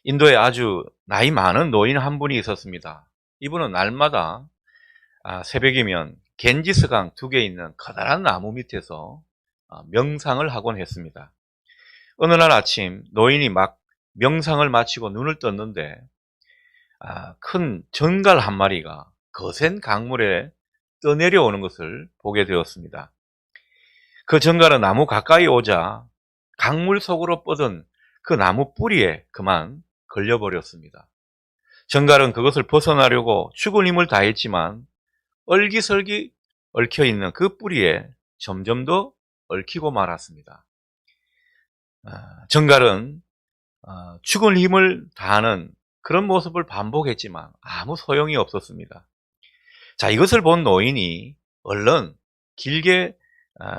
인도에 아주 나이 많은 노인 한 분이 있었습니다. 이분은 날마다 새벽이면 겐지스강 두 개 있는 커다란 나무 밑에서 명상을 하곤 했습니다. 어느 날 아침 노인이 막 명상을 마치고 눈을 떴는데 큰 정갈 한 마리가 거센 강물에 떠내려오는 것을 보게 되었습니다. 그 정갈은 나무 가까이 오자 강물 속으로 뻗은 그 나무 뿌리에 그만 걸려버렸습니다. 정갈은 그것을 벗어나려고 죽을 힘을 다했지만 얼기설기 얽혀있는 그 뿌리에 점점 더 얽히고 말았습니다. 정갈은 죽을 힘을 다하는 그런 모습을 반복했지만 아무 소용이 없었습니다. 자, 이것을 본 노인이 얼른 길게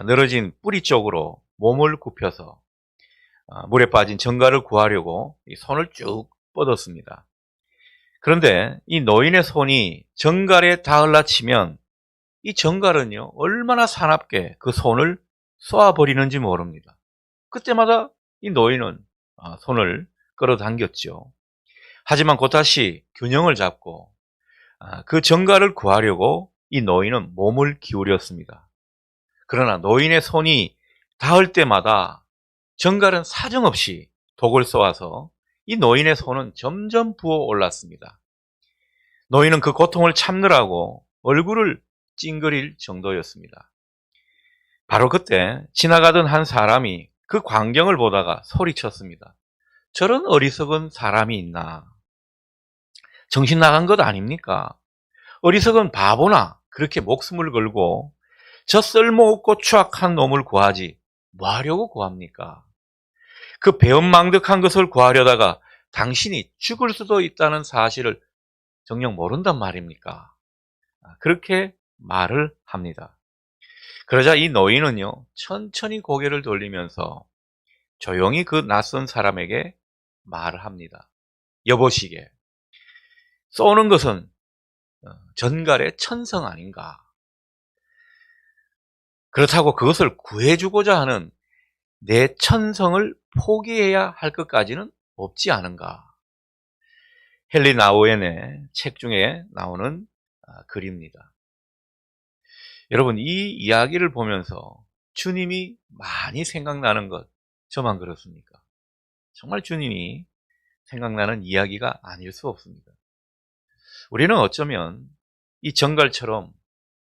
늘어진 뿌리 쪽으로 몸을 굽혀서 물에 빠진 정갈을 구하려고 손을 쭉 뻗었습니다. 그런데 이 노인의 손이 정갈에 닿으려 치면 이 정갈은요, 얼마나 사납게 그 손을 쏘아버리는지 모릅니다. 그때마다 이 노인은 손을 끌어당겼죠. 하지만 곧다시 균형을 잡고 그 정갈을 구하려고 이 노인은 몸을 기울였습니다. 그러나 노인의 손이 닿을 때마다 정갈은 사정없이 독을 쏘아서 이 노인의 손은 점점 부어올랐습니다. 노인은 그 고통을 참느라고 얼굴을 찡그릴 정도였습니다. 바로 그때 지나가던 한 사람이 그 광경을 보다가 소리쳤습니다. 저런 어리석은 사람이 있나? 정신 나간 것 아닙니까? 어리석은 바보나 그렇게 목숨을 걸고 저 쓸모없고 추악한 놈을 구하지 뭐 하려고 구합니까? 그 배은망덕한 것을 구하려다가 당신이 죽을 수도 있다는 사실을 정녕 모른단 말입니까? 그렇게 말을 합니다. 그러자 이 노인은요, 천천히 고개를 돌리면서 조용히 그 낯선 사람에게 말을 합니다. 여보시게, 쏘는 것은 전갈의 천성 아닌가? 그렇다고 그것을 구해주고자 하는 내 천성을 포기해야 할 것까지는 없지 않은가? 헨리 나우엔의 책 중에 나오는 글입니다. 여러분, 이 이야기를 보면서 주님이 많이 생각나는 것, 저만 그렇습니까? 정말 주님이 생각나는 이야기가 아닐 수 없습니다. 우리는 어쩌면 이 정갈처럼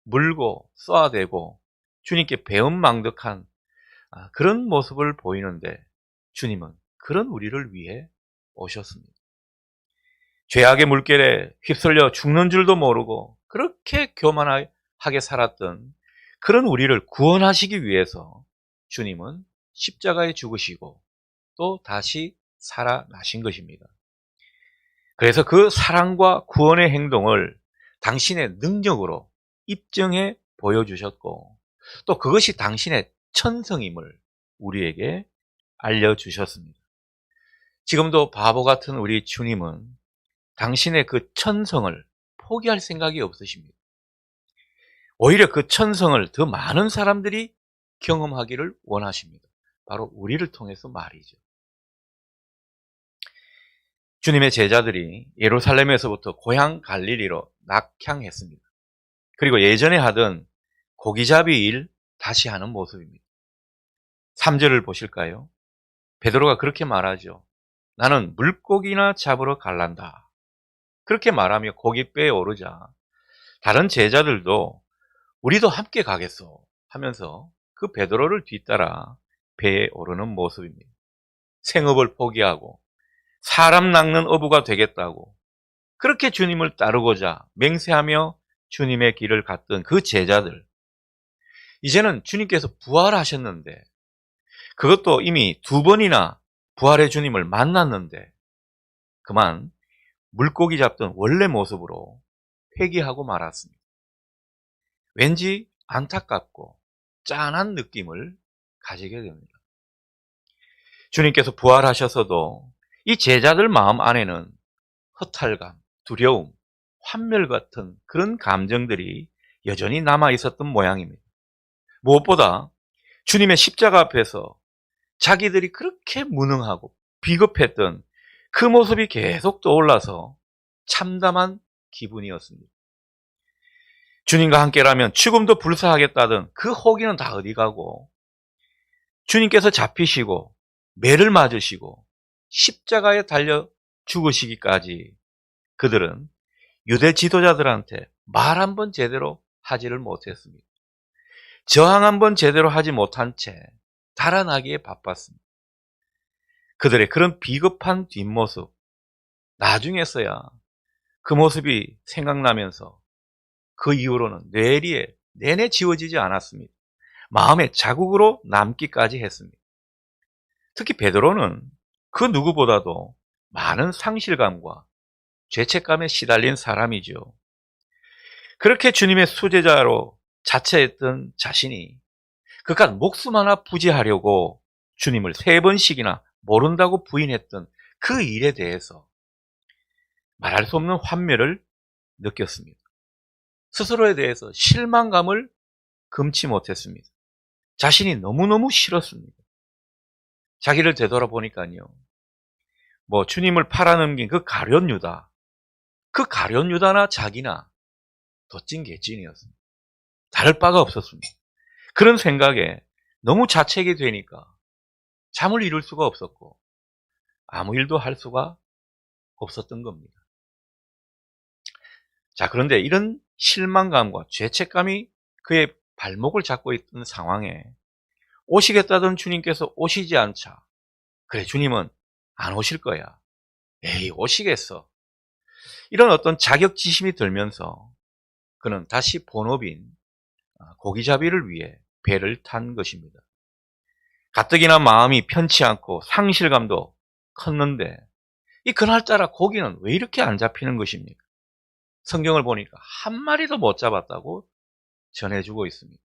물고 쏘아대고 주님께 배은망덕한 그런 모습을 보이는데 주님은 그런 우리를 위해 오셨습니다. 죄악의 물결에 휩쓸려 죽는 줄도 모르고 그렇게 교만하게 살았던 그런 우리를 구원하시기 위해서 주님은 십자가에 죽으시고 또 다시 살아나신 것입니다. 그래서 그 사랑과 구원의 행동을 당신의 능력으로 입증해 보여주셨고 또 그것이 당신의 천성임을 우리에게 알려주셨습니다. 지금도 바보 같은 우리 주님은 당신의 그 천성을 포기할 생각이 없으십니다. 오히려 그 천성을 더 많은 사람들이 경험하기를 원하십니다. 바로 우리를 통해서 말이죠. 주님의 제자들이 예루살렘에서부터 고향 갈릴리로 낙향했습니다. 그리고 예전에 하던 고기잡이 일 다시 하는 모습입니다. 3절을 보실까요? 베드로가 그렇게 말하죠. 나는 물고기나 잡으러 갈란다. 그렇게 말하며 고깃배에 오르자 다른 제자들도 우리도 함께 가겠소 하면서 그 베드로를 뒤따라 배에 오르는 모습입니다. 생업을 포기하고 사람 낚는 어부가 되겠다고 그렇게 주님을 따르고자 맹세하며 주님의 길을 갔던 그 제자들, 이제는 주님께서 부활하셨는데 그것도 이미 2번이나 부활의 주님을 만났는데 그만 물고기 잡던 원래 모습으로 회귀하고 말았습니다. 왠지 안타깝고 짠한 느낌을 가지게 됩니다. 주님께서 부활하셔서도 이 제자들 마음 안에는 허탈감, 두려움, 환멸 같은 그런 감정들이 여전히 남아 있었던 모양입니다. 무엇보다 주님의 십자가 앞에서 자기들이 그렇게 무능하고 비겁했던 그 모습이 계속 떠올라서 참담한 기분이었습니다. 주님과 함께라면 죽음도 불사하겠다던 그 호기는 다 어디 가고, 주님께서 잡히시고 매를 맞으시고 십자가에 달려 죽으시기까지 그들은 유대 지도자들한테 말 한 번 제대로 하지를 못했습니다. 저항 한 번 제대로 하지 못한 채 달아나기에 바빴습니다. 그들의 그런 비겁한 뒷모습, 나중에서야 그 모습이 생각나면서 그 이후로는 뇌리에 내내 지워지지 않았습니다. 마음의 자국으로 남기까지 했습니다. 특히 베드로는 그 누구보다도 많은 상실감과 죄책감에 시달린 사람이죠. 그렇게 주님의 수제자로 자처했던 자신이 그깟 목숨 하나 부지하려고 주님을 3번씩이나 모른다고 부인했던 그 일에 대해서 말할 수 없는 환멸을 느꼈습니다. 스스로에 대해서 실망감을 금치 못했습니다. 자신이 너무너무 싫었습니다. 자기를 되돌아보니까요, 주님을 팔아넘긴 그 가룟 유다, 그 가룟 유다나 자기나 덧진 개찐이었습니다. 다를 바가 없었습니다. 그런 생각에 너무 자책이 되니까 잠을 이룰 수가 없었고 아무 일도 할 수가 없었던 겁니다. 자, 그런데 이런 실망감과 죄책감이 그의 발목을 잡고 있던 상황에 오시겠다던 주님께서 오시지 않자, 그래, 주님은 안 오실 거야. 에이, 오시겠어. 이런 어떤 자격지심이 들면서 그는 다시 본업인 고기잡이를 위해 배를 탄 것입니다. 가뜩이나 마음이 편치 않고 상실감도 컸는데 이 그날따라 고기는 왜 이렇게 안 잡히는 것입니까? 성경을 보니까 한 마리도 못 잡았다고 전해주고 있습니다.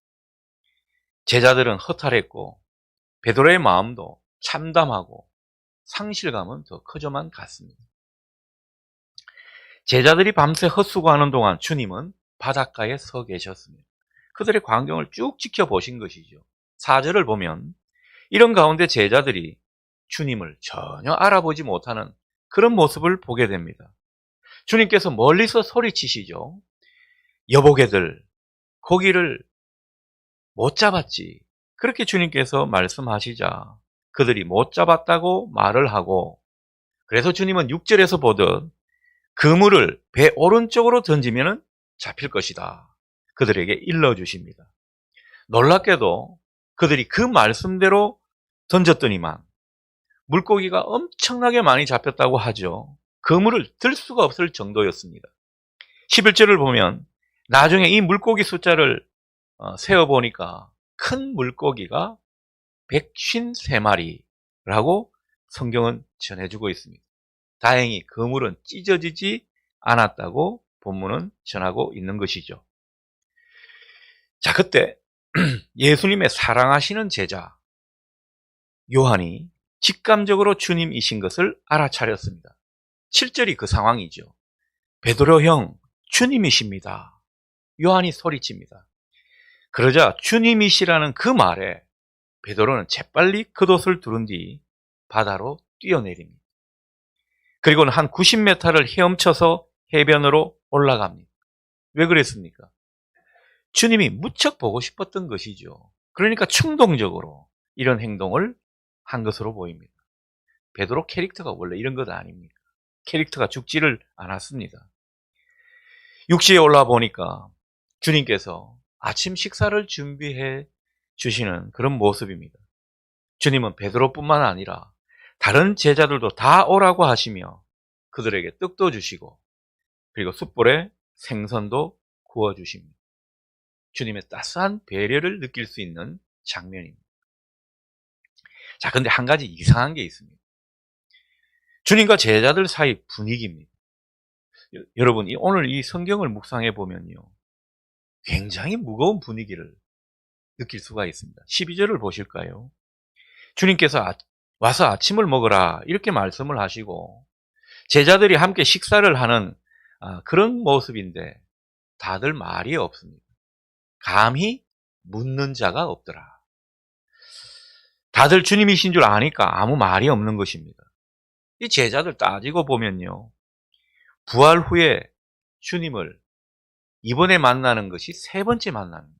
제자들은 허탈했고 베드로의 마음도 참담하고 상실감은 더 커져만 갔습니다. 제자들이 밤새 헛수고하는 동안 주님은 바닷가에 서 계셨습니다. 그들의 광경을 쭉 지켜보신 것이죠. 4절을 보면 이런 가운데 제자들이 주님을 전혀 알아보지 못하는 그런 모습을 보게 됩니다. 주님께서 멀리서 소리치시죠. 여보게들, 고기를 못 잡았지. 그렇게 주님께서 말씀하시자 그들이 못 잡았다고 말을 하고, 그래서 주님은 6절에서 보듯 그물을 배 오른쪽으로 던지면 잡힐 것이다, 그들에게 일러주십니다. 놀랍게도 그들이 그 말씀대로 던졌더니만 물고기가 엄청나게 많이 잡혔다고 하죠. 그물을 들 수가 없을 정도였습니다. 11절을 보면 나중에 이 물고기 숫자를 세어보니까 큰 물고기가 153마리라고 성경은 전해주고 있습니다. 다행히 그물은 찢어지지 않았다고 본문은 전하고 있는 것이죠. 자, 그때 예수님의 사랑하시는 제자 요한이 직감적으로 주님이신 것을 알아차렸습니다. 7절이 그 상황이죠. 베드로 형, 주님이십니다. 요한이 소리칩니다. 그러자 주님이시라는 그 말에 베드로는 재빨리 겉옷을 두른 뒤 바다로 뛰어내립니다. 그리고는 한 90m를 헤엄쳐서 해변으로 올라갑니다. 왜 그랬습니까? 주님이 무척 보고 싶었던 것이죠. 그러니까 충동적으로 이런 행동을 한 것으로 보입니다. 베드로 캐릭터가 원래 이런 것 아닙니까? 캐릭터가 죽지를 않았습니다. 육지에 올라와 보니까 주님께서 아침 식사를 준비해 주시는 그런 모습입니다. 주님은 베드로뿐만 아니라 다른 제자들도 다 오라고 하시며 그들에게 떡도 주시고 그리고 숯불에 생선도 구워주십니다. 주님의 따스한 배려를 느낄 수 있는 장면입니다. 자, 근데 한 가지 이상한 게 있습니다. 주님과 제자들 사이 분위기입니다. 여러분, 오늘 이 성경을 묵상해 보면요, 굉장히 무거운 분위기를 느낄 수가 있습니다. 12절을 보실까요? 주님께서 와서 아침을 먹으라 이렇게 말씀을 하시고 제자들이 함께 식사를 하는 그런 모습인데 다들 말이 없습니다. 감히 묻는 자가 없더라. 다들 주님이신 줄 아니까 아무 말이 없는 것입니다. 이 제자들 따지고 보면요. 부활 후에 주님을 이번에 만나는 것이 세 번째 만나는 거예요.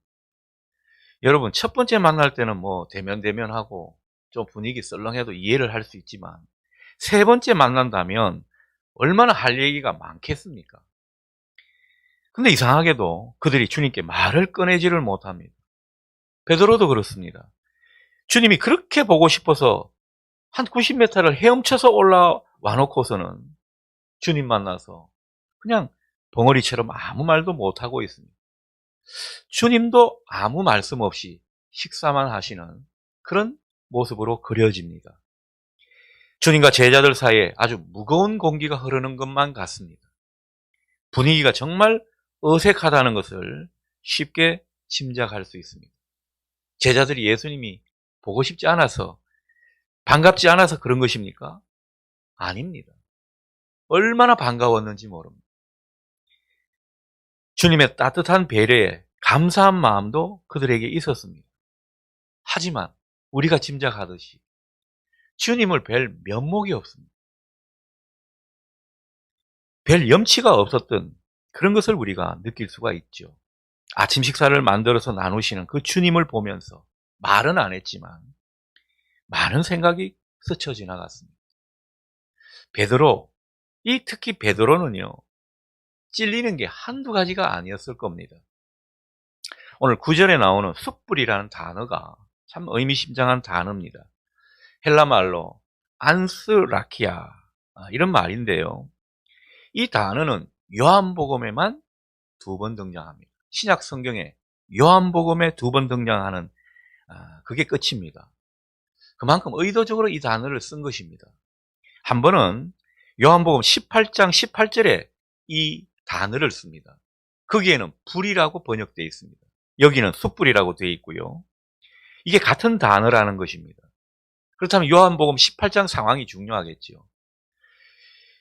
여러분, 첫 번째 만날 때는 뭐 대면대면하고 좀 분위기 썰렁해도 이해를 할 수 있지만 세 번째 만난다면 얼마나 할 얘기가 많겠습니까? 근데 이상하게도 그들이 주님께 말을 꺼내지를 못합니다. 베드로도 그렇습니다. 주님이 그렇게 보고 싶어서 한 90m를 헤엄쳐서 올라와 놓고서는 주님 만나서 그냥 벙어리처럼 아무 말도 못하고 있습니다. 주님도 아무 말씀 없이 식사만 하시는 그런 모습으로 그려집니다. 주님과 제자들 사이에 아주 무거운 공기가 흐르는 것만 같습니다. 분위기가 정말 어색하다는 것을 쉽게 짐작할 수 있습니다. 제자들이 예수님이 보고 싶지 않아서, 반갑지 않아서 그런 것입니까? 아닙니다. 얼마나 반가웠는지 모릅니다. 주님의 따뜻한 배려에 감사한 마음도 그들에게 있었습니다. 하지만 우리가 짐작하듯이 주님을 뵐 면목이 없습니다. 별 염치가 없었던 그런 것을 우리가 느낄 수가 있죠. 아침 식사를 만들어서 나누시는 그 주님을 보면서 말은 안 했지만 많은 생각이 스쳐 지나갔습니다. 베드로, 특히 베드로는요, 찔리는 게 한두 가지가 아니었을 겁니다. 오늘 9절에 나오는 숯불이라는 단어가 참 의미심장한 단어입니다. 헬라 말로 안스라키아, 이런 말인데요. 이 단어는 요한복음에만 2번 등장합니다. 신약 성경에 요한복음에 2번 등장하는, 그게 끝입니다. 그만큼 의도적으로 이 단어를 쓴 것입니다. 한 번은 요한복음 18장 18절에 이 단어를 씁니다. 거기에는 불이라고 번역되어 있습니다. 여기는 숯불이라고 되어 있고요. 이게 같은 단어라는 것입니다. 그렇다면 요한복음 18장 상황이 중요하겠죠.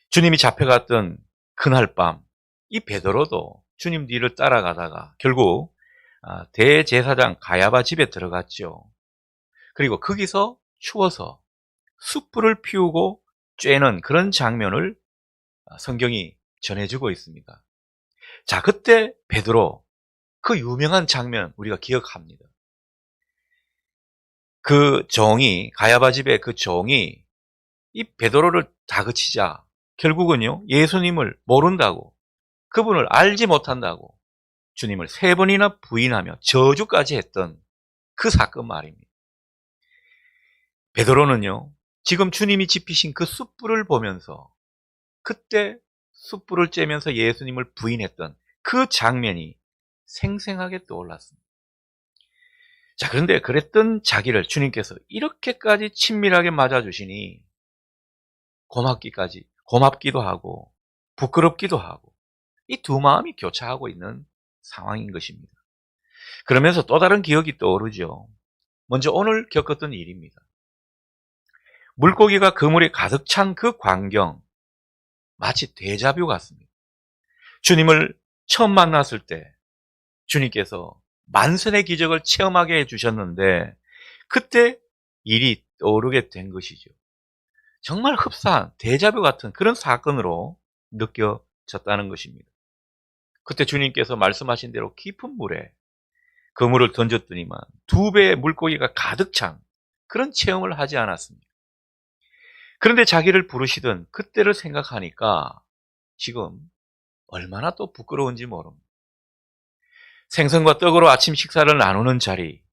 주님이 잡혀갔던 그날 밤, 이 베드로도 주님 뒤를 따라가다가 결국 대제사장 가야바 집에 들어갔죠. 그리고 거기서 추워서 숯불을 피우고 쬐는 그런 장면을 성경이 전해주고 있습니다. 자, 그때 베드로, 그 유명한 장면 우리가 기억합니다. 그 종이, 가야바 집의 그 종이 이 베드로를 다그치자 결국은요, 예수님을 모른다고, 그분을 알지 못한다고 주님을 3번이나 부인하며 저주까지 했던 그 사건 말입니다. 베드로는요, 지금 주님이 지피신 그 숯불을 보면서 그때 숯불을 쬐면서 예수님을 부인했던 그 장면이 생생하게 떠올랐습니다. 자, 그런데 그랬던 자기를 주님께서 이렇게까지 친밀하게 맞아주시니 고맙기도 하고 부끄럽기도 하고 이 두 마음이 교차하고 있는 상황인 것입니다. 그러면서 또 다른 기억이 떠오르죠. 먼저 오늘 겪었던 일입니다. 물고기가 그물에 가득 찬 그 광경, 마치 데자뷰 같습니다. 주님을 처음 만났을 때 주님께서 만선의 기적을 체험하게 해주셨는데 그때 일이 떠오르게 된 것이죠. 정말 흡사한 데자뷰 같은 그런 사건으로 느껴졌다는 것입니다. 그때 주님께서 말씀하신 대로 깊은 물에 그물을 던졌더니만 2배의 물고기가 가득 찬 그런 체험을 하지 않았습니다. 그런데 자기를 부르시던 그때를 생각하니까 지금 얼마나 또 부끄러운지 모릅니다. 생선과 떡으로 아침 식사를 나누는 자리,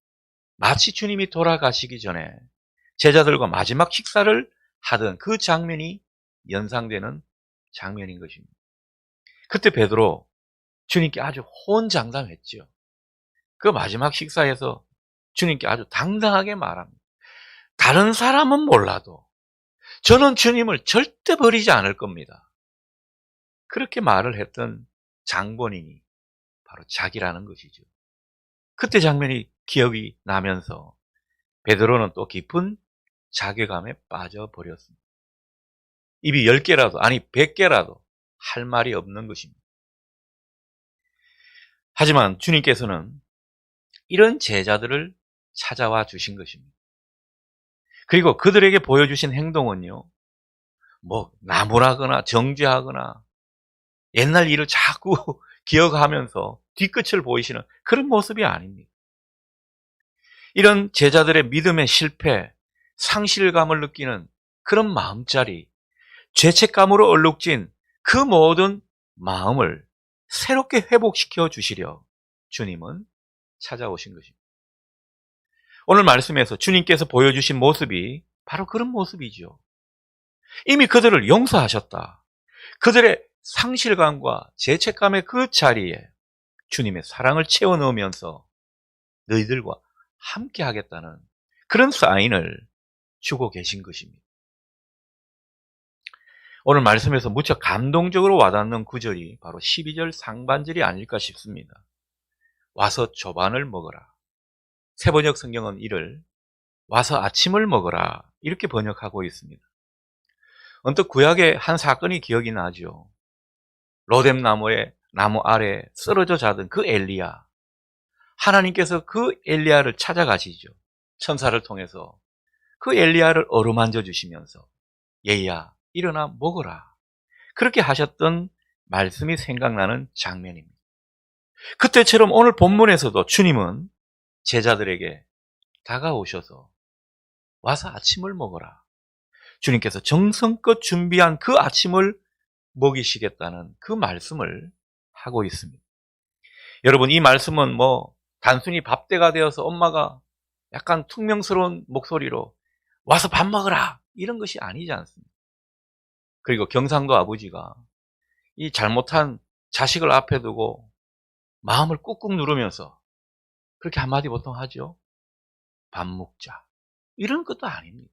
마치 주님이 돌아가시기 전에 제자들과 마지막 식사를 하던 그 장면이 연상되는 장면인 것입니다. 그때 베드로 주님께 아주 호언장담했죠. 그 마지막 식사에서 주님께 아주 당당하게 말합니다. 다른 사람은 몰라도 저는 주님을 절대 버리지 않을 겁니다. 그렇게 말을 했던 장본인이 바로 자기라는 것이죠. 그때 장면이 기억이 나면서 베드로는 또 깊은 자괴감에 빠져버렸습니다. 입이 10개라도 아니 100개라도 할 말이 없는 것입니다. 하지만 주님께서는 이런 제자들을 찾아와 주신 것입니다. 그리고 그들에게 보여주신 행동은요, 뭐 나무라거나 정죄하거나 옛날 일을 자꾸 기억하면서 뒤끝을 보이시는 그런 모습이 아닙니다. 이런 제자들의 믿음의 실패, 상실감을 느끼는 그런 마음자리, 죄책감으로 얼룩진 그 모든 마음을 새롭게 회복시켜 주시려 주님은 찾아오신 것입니다. 오늘 말씀에서 주님께서 보여주신 모습이 바로 그런 모습이죠. 이미 그들을 용서하셨다. 그들의 상실감과 죄책감의 그 자리에 주님의 사랑을 채워 넣으면서 너희들과 함께 하겠다는 그런 사인을 주고 계신 것입니다. 오늘 말씀에서 무척 감동적으로 와닿는 구절이 바로 12절 상반절이 아닐까 싶습니다. 와서 조반을 먹어라. 새번역 성경은 이를 와서 아침을 먹어라 이렇게 번역하고 있습니다. 언뜻 구약의 한 사건이 기억이 나죠. 로뎀 나무 아래 쓰러져 자던 그 엘리야. 하나님께서 그 엘리야를 찾아가시죠. 천사를 통해서 그 엘리야를 어루만져 주시면서 얘야 일어나 먹어라. 그렇게 하셨던 말씀이 생각나는 장면입니다. 그때처럼 오늘 본문에서도 주님은 제자들에게 다가오셔서 와서 아침을 먹어라. 주님께서 정성껏 준비한 그 아침을 먹이시겠다는 그 말씀을 하고 있습니다. 여러분, 이 말씀은 단순히 밥때가 되어서 엄마가 약간 퉁명스러운 목소리로 와서 밥 먹어라 이런 것이 아니지 않습니다. 그리고 경상도 아버지가 이 잘못한 자식을 앞에 두고 마음을 꾹꾹 누르면서 그렇게 한마디 보통 하죠. 밥 먹자. 이런 것도 아닙니다.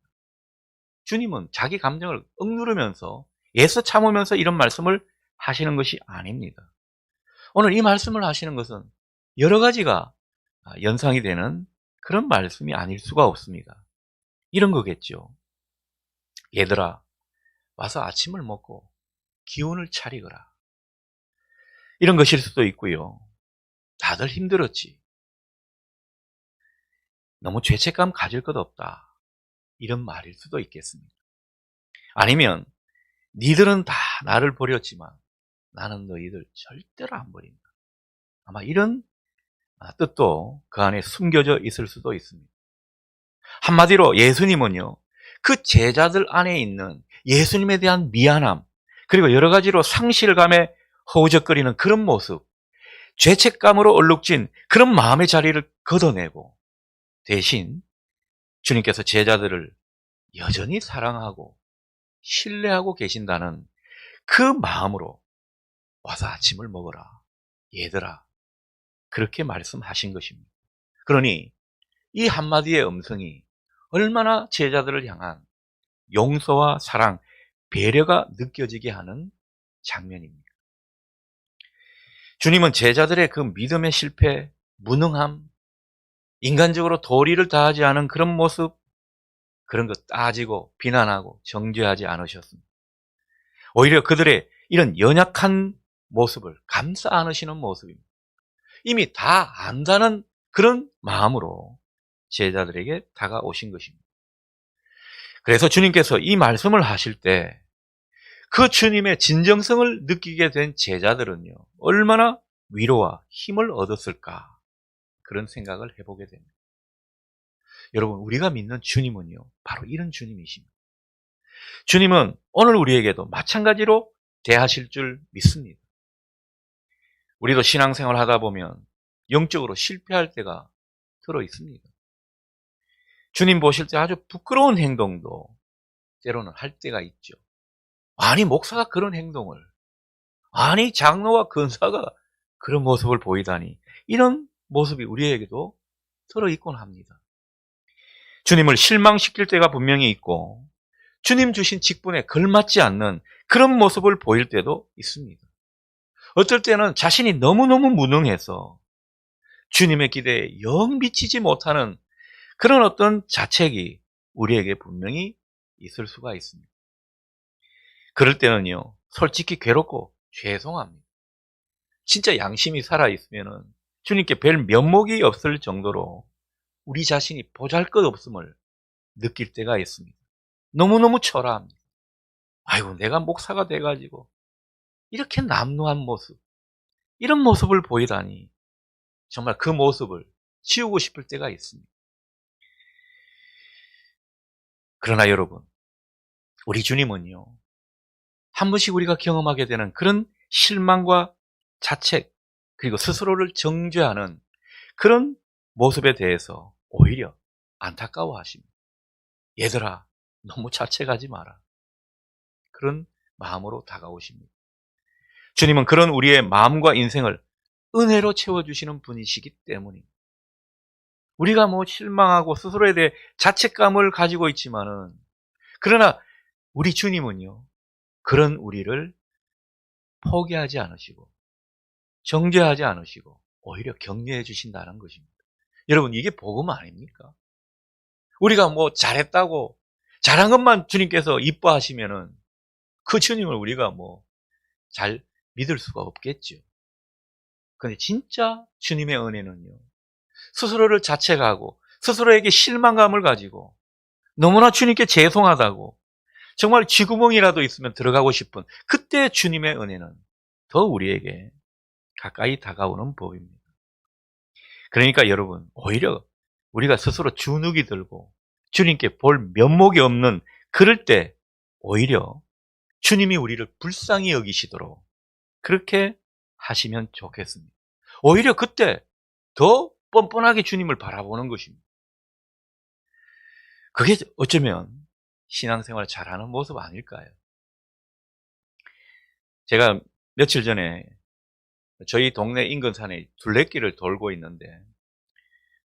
주님은 자기 감정을 억누르면서 애써 참으면서 이런 말씀을 하시는 것이 아닙니다. 오늘 이 말씀을 하시는 것은 여러 가지가 연상이 되는 그런 말씀이 아닐 수가 없습니다. 이런 거겠죠. 얘들아, 와서 아침을 먹고 기운을 차리거라. 이런 것일 수도 있고요. 다들 힘들었지. 너무 죄책감 가질 것 없다. 이런 말일 수도 있겠습니다. 아니면 니들은 다 나를 버렸지만 나는 너희들 절대로 안 버린다. 아마 이런 뜻도 그 안에 숨겨져 있을 수도 있습니다. 한마디로 예수님은요, 그 제자들 안에 있는 예수님에 대한 미안함, 그리고 여러 가지로 상실감에 허우적거리는 그런 모습, 죄책감으로 얼룩진 그런 마음의 자리를 걷어내고 대신 주님께서 제자들을 여전히 사랑하고 신뢰하고 계신다는 그 마음으로 와서 아침을 먹어라. 얘들아. 그렇게 말씀하신 것입니다. 그러니 이 한마디의 음성이 얼마나 제자들을 향한 용서와 사랑, 배려가 느껴지게 하는 장면입니다. 주님은 제자들의 그 믿음의 실패, 무능함, 인간적으로 도리를 다하지 않은 그런 모습, 그런 것 따지고 비난하고 정죄하지 않으셨습니다. 오히려 그들의 이런 연약한 모습을 감싸 안으시는 모습입니다. 이미 다 안다는 그런 마음으로 제자들에게 다가오신 것입니다. 그래서 주님께서 이 말씀을 하실 때 그 주님의 진정성을 느끼게 된 제자들은요, 얼마나 위로와 힘을 얻었을까 그런 생각을 해보게 됩니다. 여러분, 우리가 믿는 주님은요, 바로 이런 주님이십니다. 주님은 오늘 우리에게도 마찬가지로 대하실 줄 믿습니다. 우리도 신앙생활 하다 보면 영적으로 실패할 때가 들어 있습니다. 주님 보실 때 아주 부끄러운 행동도 때로는 할 때가 있죠. 아니, 목사가 그런 행동을, 아니, 장로와 근사가 그런 모습을 보이다니, 이런 모습이 우리에게도 들어있곤 합니다. 주님을 실망시킬 때가 분명히 있고 주님 주신 직분에 걸맞지 않는 그런 모습을 보일 때도 있습니다. 어떨 때는 자신이 너무너무 무능해서 주님의 기대에 영 미치지 못하는 그런 어떤 자책이 우리에게 분명히 있을 수가 있습니다. 그럴 때는요, 솔직히 괴롭고 죄송합니다. 진짜 양심이 살아있으면 주님께 뵐 면목이 없을 정도로 우리 자신이 보잘것없음을 느낄 때가 있습니다. 너무너무 초라합니다. 아이고, 내가 목사가 돼가지고 이렇게 남루한 모습, 이런 모습을 보이다니 정말 그 모습을 지우고 싶을 때가 있습니다. 그러나 여러분, 우리 주님은요, 한 번씩 우리가 경험하게 되는 그런 실망과 자책, 그리고 스스로를 정죄하는 그런 모습에 대해서 오히려 안타까워하십니다. 얘들아, 너무 자책하지 마라. 그런 마음으로 다가오십니다. 주님은 그런 우리의 마음과 인생을 은혜로 채워주시는 분이시기 때문입니다. 우리가 뭐 실망하고 스스로에 대해 자책감을 가지고 있지만은, 그러나 우리 주님은요, 그런 우리를 포기하지 않으시고 정죄하지 않으시고 오히려 격려해 주신다는 것입니다. 여러분, 이게 복음 아닙니까? 우리가 뭐 잘했다고 잘한 것만 주님께서 이뻐하시면은 그 주님을 우리가 뭐 잘 믿을 수가 없겠죠. 근데 진짜 주님의 은혜는요, 스스로를 자책하고 스스로에게 실망감을 가지고 너무나 주님께 죄송하다고 정말 쥐구멍이라도 있으면 들어가고 싶은 그때 주님의 은혜는 더 우리에게 가까이 다가오는 법입니다. 그러니까 여러분, 오히려 우리가 스스로 주눅이 들고 주님께 볼 면목이 없는 그럴 때 오히려 주님이 우리를 불쌍히 여기시도록 그렇게 하시면 좋겠습니다. 오히려 그때 더 뻔뻔하게 주님을 바라보는 것입니다. 그게 어쩌면 신앙생활 잘하는 모습 아닐까요? 제가 며칠 전에 저희 동네 인근산에 둘레길을 돌고 있는데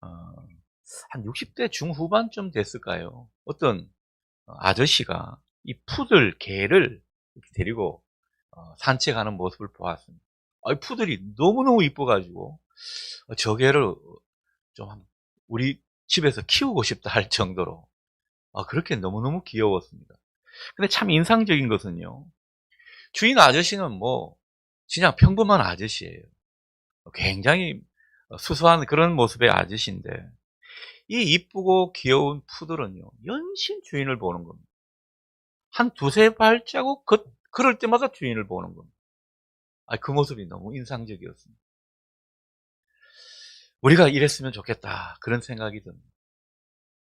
한 60대 중후반쯤 됐을까요? 어떤 아저씨가 이 푸들 개를 데리고 산책하는 모습을 보았습니다. 푸들이 너무너무 이뻐가지고 저 개를 좀 우리 집에서 키우고 싶다 할 정도로 그렇게 너무너무 귀여웠습니다. 근데 참 인상적인 것은요, 주인 아저씨는 뭐 그냥 평범한 아저씨예요. 굉장히 수수한 그런 모습의 아저씨인데 이 이쁘고 귀여운 푸들은요, 연신 주인을 보는 겁니다. 한 두세 발자국 그럴 때마다 주인을 보는 겁니다. 그 모습이 너무 인상적이었습니다. 우리가 이랬으면 좋겠다, 그런 생각이 듭니다.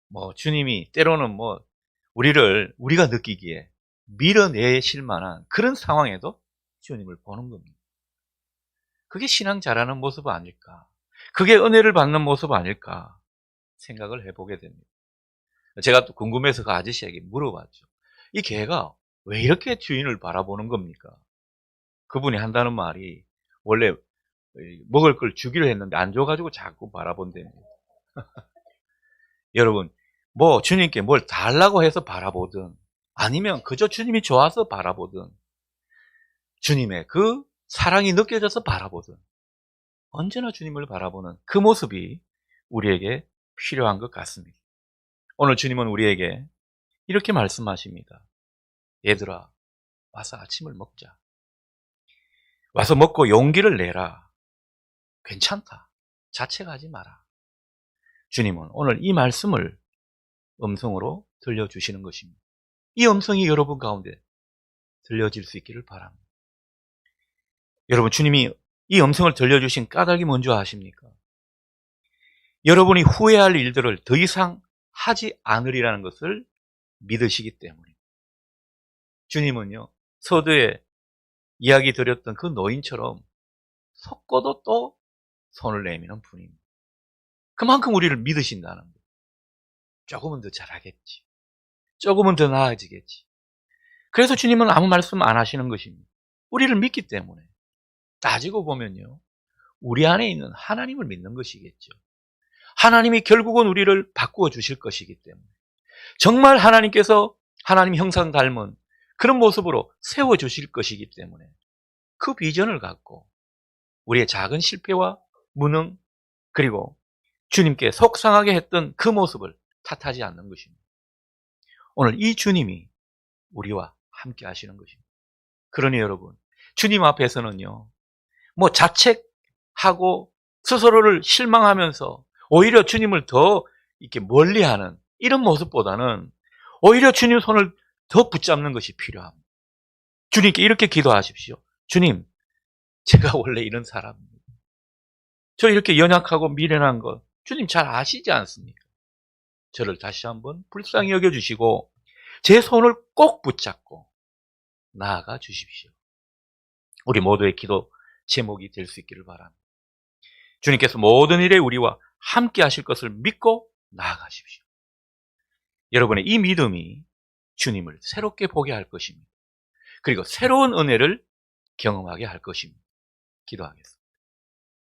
뭐 주님이 때로는 뭐 우리가 느끼기에 밀어내실 만한 그런 상황에도 주님을 보는 겁니다. 그게 신앙 잘하는 모습 아닐까? 그게 은혜를 받는 모습 아닐까? 생각을 해보게 됩니다. 제가 또 궁금해서 그 아저씨에게 물어봤죠. 이 개가 왜 이렇게 주인을 바라보는 겁니까? 그분이 한다는 말이 원래 먹을 걸 주기로 했는데 안 줘가지고 자꾸 바라본답니다. 여러분, 뭐 주님께 뭘 달라고 해서 바라보든 아니면 그저 주님이 좋아서 바라보든 주님의 그 사랑이 느껴져서 바라보든 언제나 주님을 바라보는 그 모습이 우리에게 필요한 것 같습니다. 오늘 주님은 우리에게 이렇게 말씀하십니다. 얘들아, 와서 아침을 먹자. 와서 먹고 용기를 내라. 괜찮다. 자책하지 마라. 주님은 오늘 이 말씀을 음성으로 들려주시는 것입니다. 이 음성이 여러분 가운데 들려질 수 있기를 바랍니다. 여러분, 주님이 이 음성을 들려주신 까닭이 뭔지 아십니까? 여러분이 후회할 일들을 더 이상 하지 않으리라는 것을 믿으시기 때문입니다. 주님은요, 서두에 이야기 드렸던 그 노인처럼 속고도 또 손을 내미는 분입니다. 그만큼 우리를 믿으신다는 거예요. 조금은 더 잘하겠지. 조금은 더 나아지겠지. 그래서 주님은 아무 말씀 안 하시는 것입니다. 우리를 믿기 때문에. 따지고 보면요, 우리 안에 있는 하나님을 믿는 것이겠죠. 하나님이 결국은 우리를 바꾸어 주실 것이기 때문에 정말 하나님께서 하나님 형상 닮은 그런 모습으로 세워 주실 것이기 때문에 그 비전을 갖고 우리의 작은 실패와 무능 그리고 주님께 속상하게 했던 그 모습을 탓하지 않는 것입니다. 오늘 이 주님이 우리와 함께 하시는 것입니다. 그러니 여러분, 주님 앞에서는요, 뭐 자책하고 스스로를 실망하면서 오히려 주님을 더 이렇게 멀리하는 이런 모습보다는 오히려 주님 손을 더 붙잡는 것이 필요합니다. 주님께 이렇게 기도하십시오. 주님, 제가 원래 이런 사람입니다. 저 이렇게 연약하고 미련한 것 주님 잘 아시지 않습니까? 저를 다시 한번 불쌍히 여겨주시고 제 손을 꼭 붙잡고 나아가 주십시오. 우리 모두의 기도 제목이 될 수 있기를 바랍니다. 주님께서 모든 일에 우리와 함께 하실 것을 믿고 나아가십시오. 여러분의 이 믿음이 주님을 새롭게 보게 할 것입니다. 그리고 새로운 은혜를 경험하게 할 것입니다. 기도하겠습니다.